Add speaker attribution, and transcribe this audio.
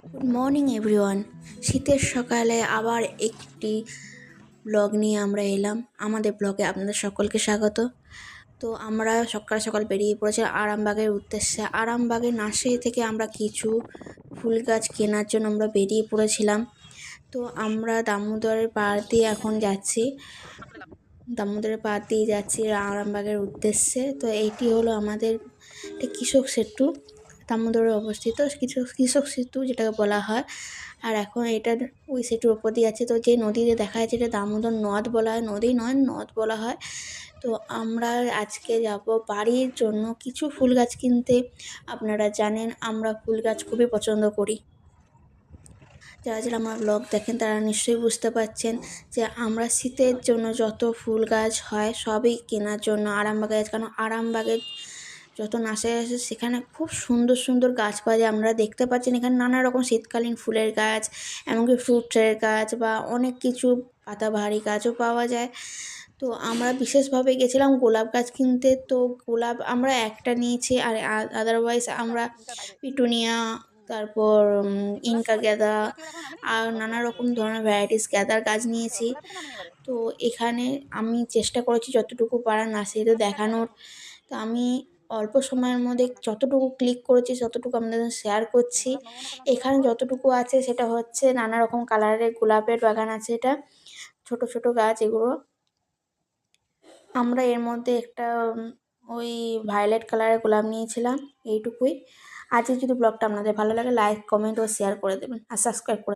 Speaker 1: Good morning everyone. শীতের সকালে আবার একটি ব্লগ নিয়ে আমরা এলাম। আমাদের ব্লগে আপনাদের সকলকে স্বাগত। তো আমরা সকাল সকাল বেরিয়ে পড়েছি আরামবাগের উদ্দেশ্যে। আরামবাগের নার্সারি থেকে আমরা কিছু ফুল গাছ কেনার জন্য আমরা বেরিয়ে পড়েছিলাম। তো আমরা দামোদরের পাড় দিয়ে এখন যাচ্ছি, আরামবাগের উদ্দেশ্যে। তো এইটি হলো আমাদের কৃষক সেতু, দামোদরে অবস্থিত কৃষক সেতু যেটাকে বলা হয়। আর এখন এটা ওই সেতুর ওপর দিয়ে যাচ্ছে। তো যে নদীতে দেখা যাচ্ছে এটা দামোদর নদ বলা হয়, নদী নয় নদ বলা হয়। তো আমরা আজকে যাব বাড়ির জন্য কিছু ফুল গাছ কিনতে। আপনারা জানেন আমরা ফুল গাছ খুবই পছন্দ করি। যারা যারা আমার ব্লগ দেখেন তারা নিশ্চয়ই বুঝতে পারছেন যে আমরা শীতের জন্য যত ফুল গাছ হয় সবই কেনার জন্য আরামবাগে যাচ্ছি। কারণ আরামবাগের যত নার্সারি আছে সেখানে খুব সুন্দর সুন্দর গাছ পাওয়া যায়। আমরা দেখতে পাচ্ছেন এখানে নানা রকম শীতকালীন ফুলের গাছ, এমনকি ফ্রুটসের গাছ বা অনেক কিছু পাতাবাহারি গাছও পাওয়া যায়। তো আমরা বিশেষভাবে গেছিলাম গোলাপ গাছ কিনতে। তো গোলাপ আমরা একটা নিয়েছি, আর আদারওয়াইজ আমরা পিটুনিয়া, তারপর ইনকা গাঁদা আর নানা রকম ধরনের ভ্যারাইটিস গাঁদার গাছ নিয়েছি। তো এখানে আমি চেষ্টা করেছি যতটুকু পারা নার্সারিতে দেখানোর। তো আমি অল্প সময়ের মধ্যে যতটুকু ক্লিক করেছি ততটুকু আপনাদের শেয়ার করছি। এখানে যতটুকু আছে সেটা হচ্ছে নানা রকম কালারের গোলাপের বাগান আছে। এটা ছোট ছোট গাছ এগুলো। আমরা এর মধ্যে একটা ওই ভায়োলেট কালারের গোলাপ নিয়েছিলাম, এইটুকুই। আজকে যদি ব্লগটা আপনাদের ভালো লাগে লাইক কমেন্ট ও শেয়ার করে দেবেন আর সাবস্ক্রাইব করে